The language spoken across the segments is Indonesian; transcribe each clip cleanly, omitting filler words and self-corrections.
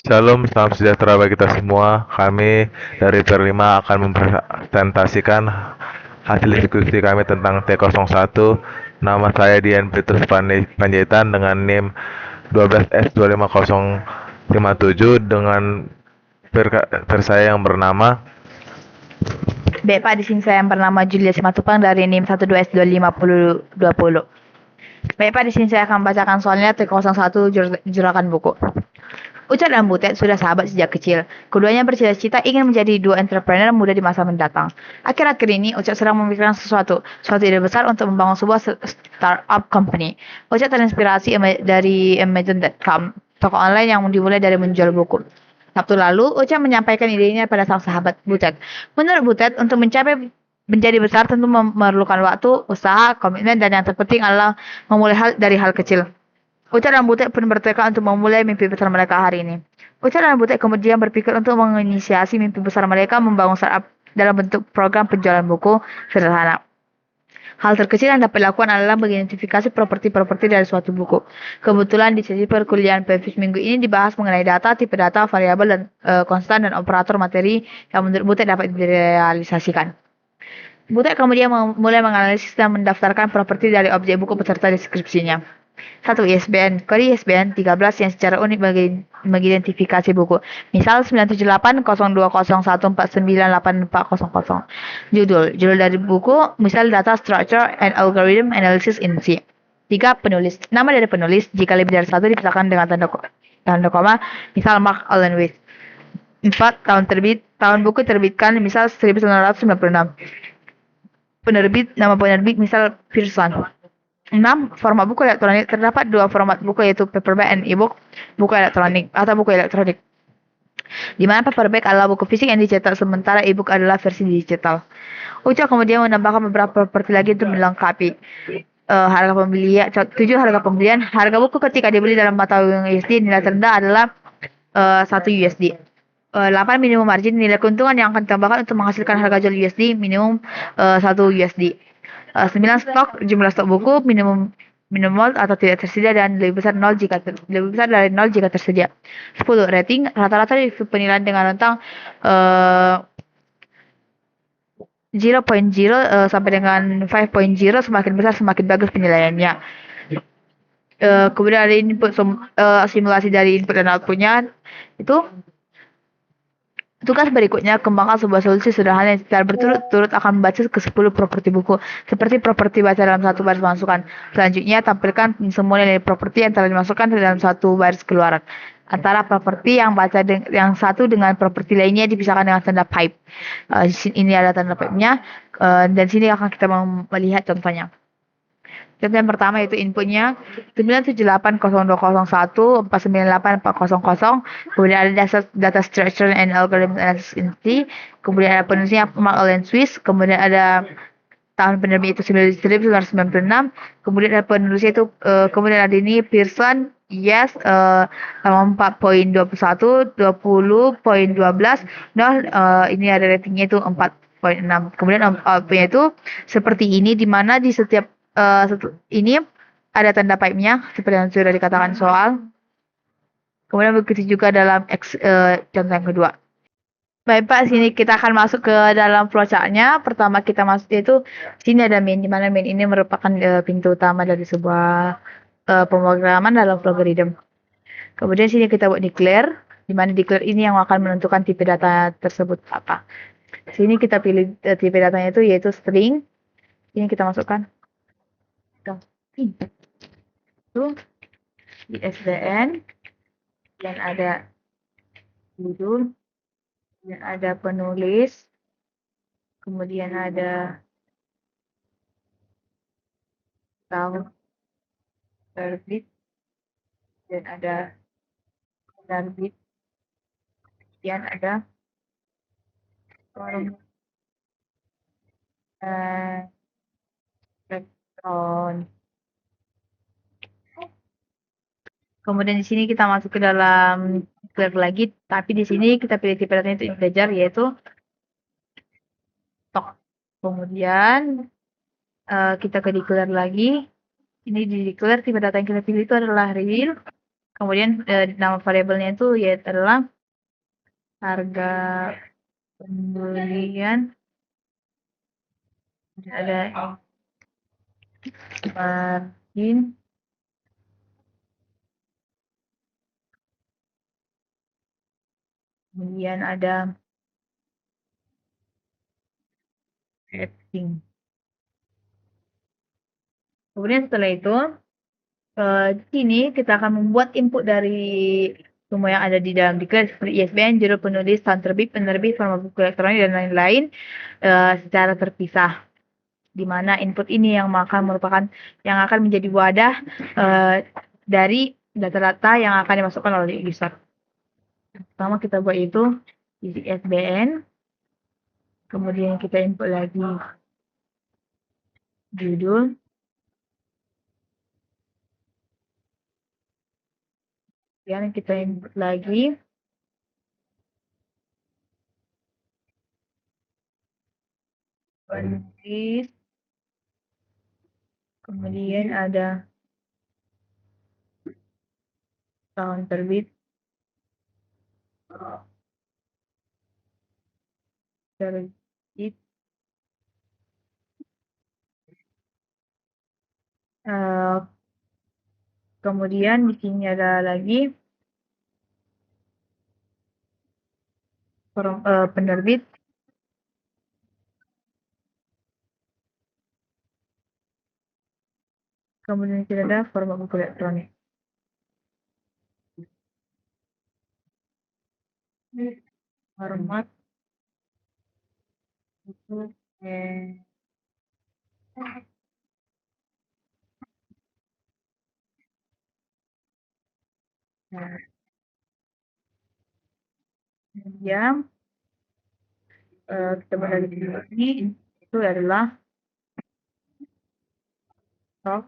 Shalom, salam sejahtera bagi kita semua. Kami dari Per5 akan mempresentasikan hasil diskusi kami tentang T01. Nama saya Dian Petrus Panjaitan dengan NIM 12S25057 dengan per saya yang bernama. Baik Pak, di sini saya yang bernama Julia Simatupang dari NIM 12S25020. Baik Pak, di sini saya akan bacakan soalnya T01 Juragan Buku. Ucat dan Butet sudah sahabat sejak kecil. Keduanya bercita-cita ingin menjadi dua entrepreneur muda di masa mendatang. Akhir-akhir ini, Ucat sedang memikirkan suatu ide besar untuk membangun sebuah startup company. Ucat terinspirasi dari Amazon.com, toko online yang dimulai dari menjual buku. Sabtu lalu, Ucat menyampaikan idenya pada sang sahabat Butet. Menurut Butet, untuk menjadi besar tentu memerlukan waktu, usaha, komitmen, dan yang terpenting adalah memulai dari hal kecil. Ucat dan Butet pun bertekad untuk memulai mimpi besar mereka hari ini. Ucat dan Butet kemudian berpikir untuk menginisiasi mimpi besar mereka membangun startup dalam bentuk program penjualan buku sederhana. Hal terkecil yang dapat dilakukan adalah mengidentifikasi properti-properti dari suatu buku. Kebetulan di sesi perkuliahan PVIS minggu ini dibahas mengenai data, tipe data, variabel dan konstan dan operator materi yang menurut Butet dapat direalisasikan. Butet kemudian mulai menganalisis dan mendaftarkan properti dari objek buku beserta deskripsinya. 1. ISBN. Kode ISBN 13 yang secara unik mengidentifikasi buku. Misal 9780201498400. Judul dari buku, misal Data Structure and Algorithm Analysis in C. 3. Penulis. Nama dari penulis, jika lebih dari satu dipisahkan dengan tanda koma, misal Mark Allen Weiss. 4. Tahun terbit. Tahun buku terbitkan, misal 1996. Penerbit, nama penerbit, misal Pearson. 6. Format buku elektronik. Terdapat dua format buku yaitu paperback and e-book, buku elektronik atau buku elektronik. Di mana paperback adalah buku fisik yang dicetak, sementara e-book adalah versi digital. Ucap kemudian menambahkan beberapa properti lagi untuk melengkapi. Harga pembelian, 7. Harga pembelian. Harga buku ketika dibeli dalam mata uang USD nilai terendah adalah 1 USD. 8. Minimum margin, nilai keuntungan yang akan ditambahkan untuk menghasilkan harga jual USD minimum 1 USD. 9. Jumlah stok buku minimum atau tidak tersedia dan lebih besar dari 0 jika tersedia. 10. Rating, rata-rata penilaian dengan rentang 0.0 sampai dengan 5.0, semakin besar semakin bagus penilaiannya. Kemudian ada input simulasi dari input dan outputnya. Itu tugas berikutnya, kembangkan sebuah solusi sederhana yang secara berturut-turut akan membaca ke-10 properti buku, seperti properti baca dalam satu baris masukan. Selanjutnya, tampilkan semua nilai properti yang telah dimasukkan dalam satu baris keluaran. Antara properti yang yang satu dengan properti lainnya dipisahkan dengan tanda pipe. Ini ada tanda pipe-nya, dan sini akan kita melihat contohnya. Contoh yang pertama yaitu inputnya 9780201498400. Kemudian ada data structure and algorithm analysis in C. Kemudian ada penulisnya Mark Allen Swiss. Kemudian ada tahun penerbit itu 1996. Kemudian ada penulisnya itu kemudian ada ini Pearson, yes, 4.21, 20.12. Ini ada ratingnya itu 4.6. Kemudian outputnya itu seperti ini, di mana di setiap ini ada tanda pipe-nya seperti yang sudah dikatakan soal. Kemudian begitu juga dalam contoh yang kedua. Baik Pak, sini kita akan masuk ke dalam flowchart-nya. Pertama kita masuk yaitu sini ada main, di mana main ini merupakan pintu utama dari sebuah pemrograman dalam algorithm. Kemudian sini kita buat declare, di mana declare ini yang akan menentukan tipe data tersebut apa. Sini kita pilih tipe datanya itu yaitu string. Ini kita masukkan. Itu ISBN, dan ada judul, dan ada penulis, kemudian ada tahun terbit, dan ada penerbit, kemudian ada forum elektron. Kemudian di sini kita masuk ke dalam declare lagi, tapi di sini kita pilih tipe datanya itu integer, yaitu stock. Kemudian kita ke declare lagi. Ini di declare tipe data yang kita pilih itu adalah real. Kemudian nama variabelnya itu yaitu adalah harga pembelian, ada margin, kemudian ada setting. Kemudian setelah itu di sini kita akan membuat input dari semua yang ada di dalam declare seperti ISBN, judul penulis, tahun terbit, penerbit, format buku elektronik, dan lain-lain secara terpisah. Di mana input ini yang akan menjadi wadah dari data-data yang akan dimasukkan oleh user. Pertama kita buat itu isi ISBN, kemudian kita input lagi judul, kemudian kita input lagi penulis, kemudian ada tahun terbit, kemudian di sini ada lagi penerbit, kemudian kita ada format buku elektronik. Format buku yang kita berada di sini itu adalah stok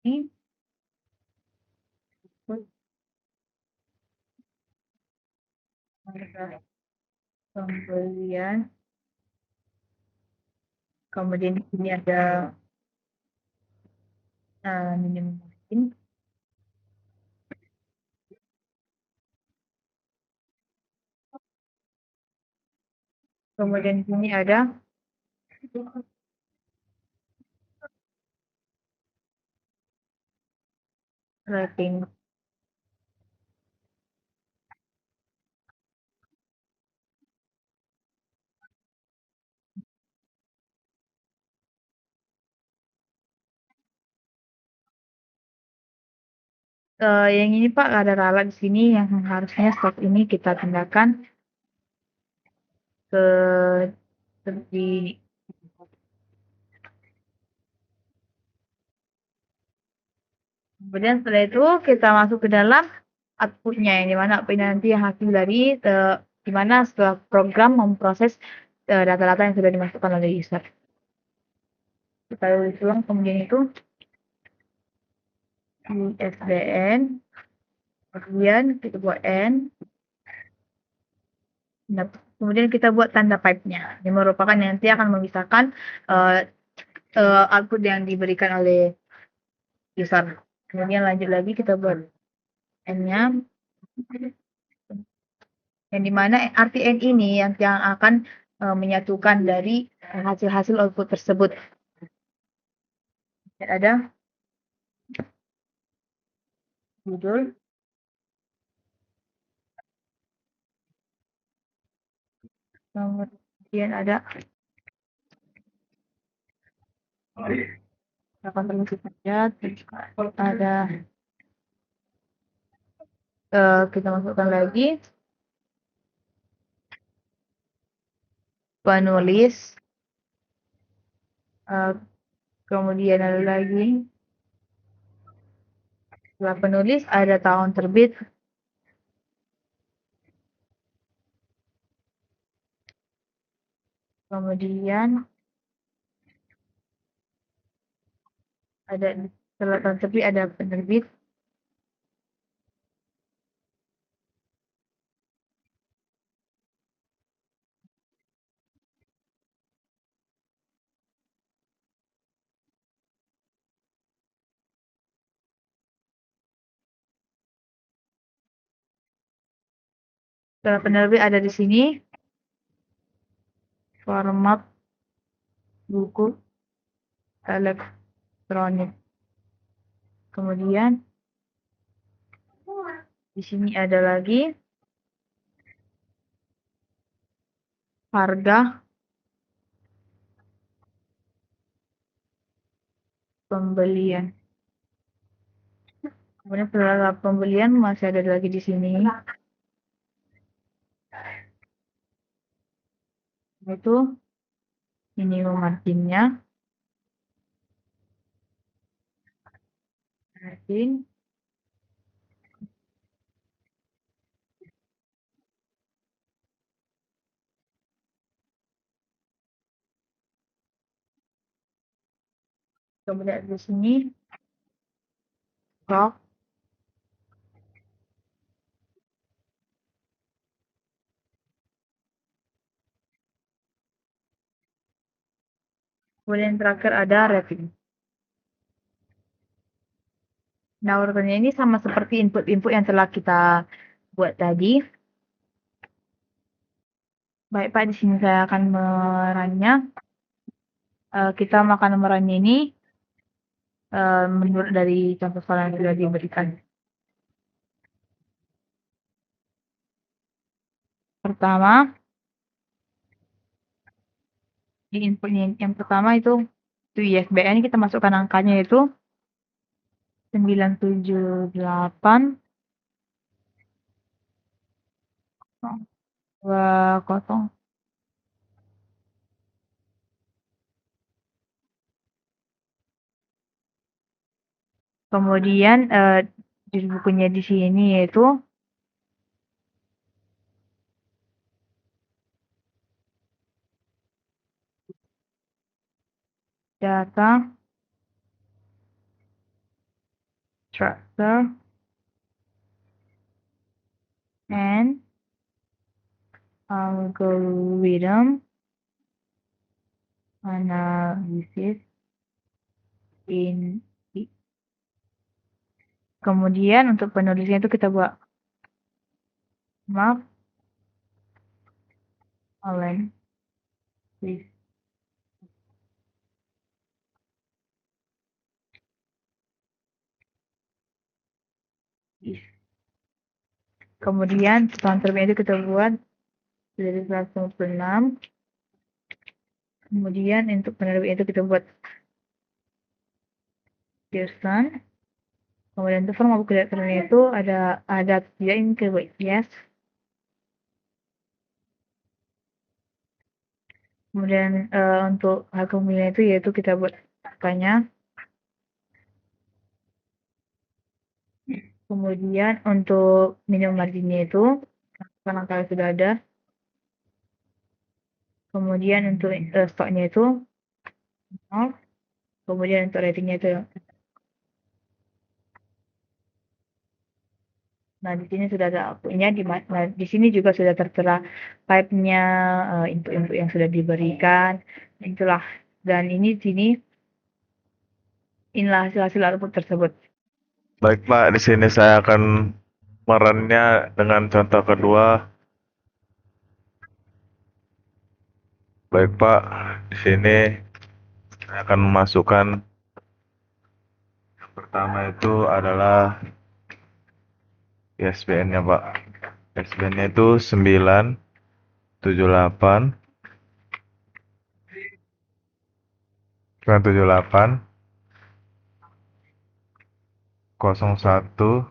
ini harga pembelian, kemudian di sini ada minimum margin, kemudian di sini ada rating. Yang ini Pak ada ralat di sini yang harusnya stok ini kita pindahkan ke di kemudian setelah itu kita masuk ke dalam outputnya, yang dimana outputnya nanti hasil dari dimana setelah program memproses data-data yang sudah dimasukkan oleh user. Kita tulis ulang kemudian itu ISBN, kemudian kita buat N, kemudian kita buat tanda pipe-nya. Ini merupakan yang nanti akan memisahkan output yang diberikan oleh user. Kemudian lanjut lagi kita buat N-nya, yang dimana arti N ini yang akan menyatukan dari hasil-hasil output tersebut. Ada judul, kemudian ada akan terus saja, ada kita masukkan lagi penulis, kemudian ada lagi setelah penulis ada tahun terbit, kemudian ada setelah tahun terbit ada penerbit, Setelah penerbit ada di sini format buku elektronik. Kemudian di sini ada lagi harga pembelian. Kemudian setelah pembelian masih ada lagi di sini itu minimum marginnya, margin, kemudian di sini stok, kemudian terakhir ada rating. Nah, urutannya ini sama seperti input-input yang telah kita buat tadi. Baik Pak, di sini saya akan merunnya. Kita akan merunnya ini menurut dari contoh soal yang sudah diberikan. Pertama, di inputnya yang pertama itu ISBN, kita masukkan angkanya itu 978 20. Kemudian judul bukunya di sini yaitu data structure and algorithm analysis in. Kemudian untuk penulisnya itu kita buat Mark Allen. Kemudian transfernya itu kita buat dari 156. Kemudian untuk penerbit itu kita buat Pearson. Kemudian untuk format buku elektronik itu ada tidak ini ke buat yes. Kemudian untuk harga pembelian itu yaitu kita buat angkanya. Kemudian untuk minimum marginnya itu karena kalau sudah ada. Kemudian untuk stoknya itu 0. Kemudian untuk ratingnya itu. Nah, di sini sudah ada outputnya. Nah, di sini juga sudah tertera type-nya, input-input yang sudah diberikan. Itulah. Dan ini sini inilah hasil-hasil output tersebut. Baik Pak, di sini saya akan merunnya dengan contoh kedua. Baik Pak, di sini saya akan memasukkan yang pertama itu adalah ISBN-nya Pak. ISBN-nya itu 978 978 01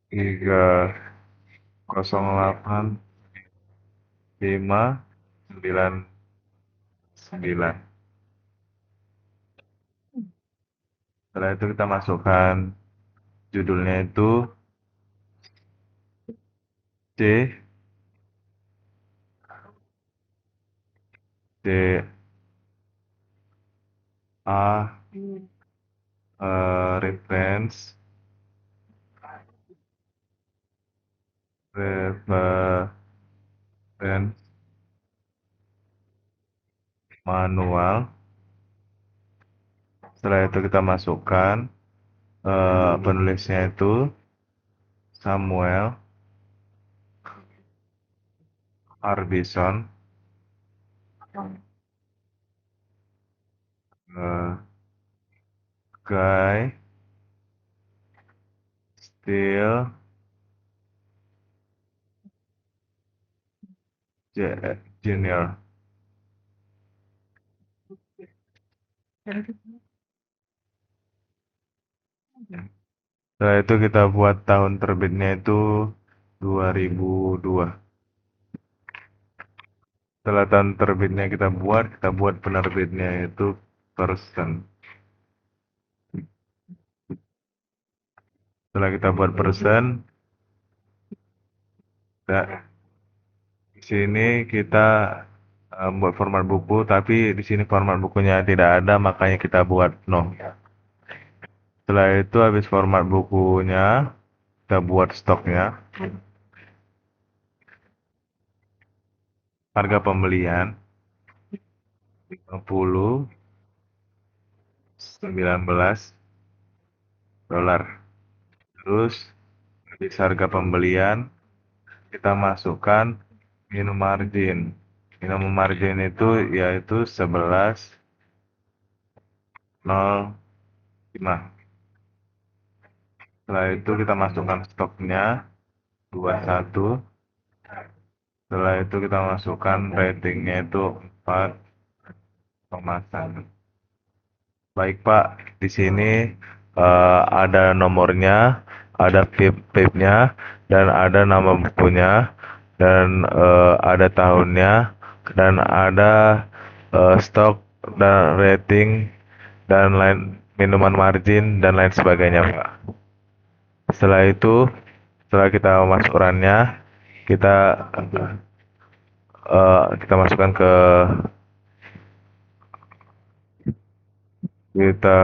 308 599. Setelah itu kita masukkan judulnya itu C D A reference manual. Setelah itu kita masukkan penulisnya itu Samuel Harbison, eh, Guy Steele Junior. Setelah itu kita buat tahun terbitnya itu 2002. Setelah tahun terbitnya kita buat penerbitnya itu person. Setelah kita buat person, di sini kita buat format buku, tapi di sini format bukunya tidak ada, makanya kita buat no. Setelah itu habis format bukunya, kita buat stoknya. Harga pembelian 50 $19. Terus habis harga pembelian kita masukkan minimum margin. Minimum margin itu yaitu 11.05. Setelah itu kita masukkan stoknya 21. Setelah itu kita masukkan ratingnya itu 4 kemasan. Baik Pak, di sini ada nomornya, ada PIP-nya, dan ada nama bukunya, dan ada tahunnya, dan ada stok dan rating dan lain minuman margin dan lain sebagainya Pak. Setelah itu, setelah kita masuk runnya, kita kita masukkan ke kita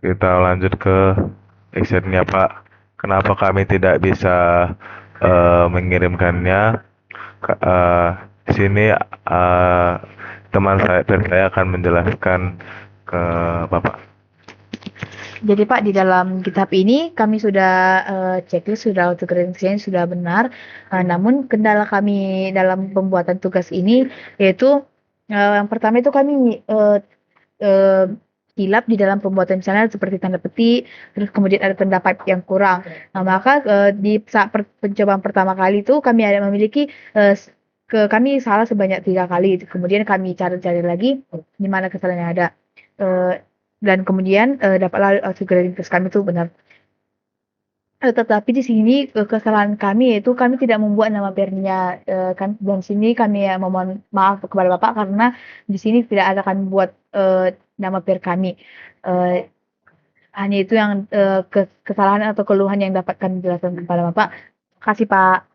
kita lanjut ke Excel-nya Pak. Kenapa kami tidak bisa mengirimkannya? Di sini teman saya dan saya akan menjelaskan ke Bapak. Jadi Pak, di dalam GitHub ini kami sudah checklist, sudah autograding sudah benar. Namun kendala kami dalam pembuatan tugas ini yaitu yang pertama itu kami hilap di dalam pembuatan channel seperti tanda petik, terus kemudian ada tanda pipe yang kurang. Nah, maka di saat pencobaan pertama kali itu kami ada memiliki kami salah sebanyak 3 kali. Kemudian kami cari-cari lagi di mana kesalahan yang ada. Dan kemudian dapatlah autograding test kami itu benar. Tetapi di sini kesalahan kami yaitu kami tidak membuat nama pair-nya kan, dan sini kami memohon maaf kepada Bapak karena di sini tidak ada kami buat nama pair kami. Hanya itu yang kesalahan atau keluhan yang dapat kami jelaskan kepada Bapak. Terima kasih Pak.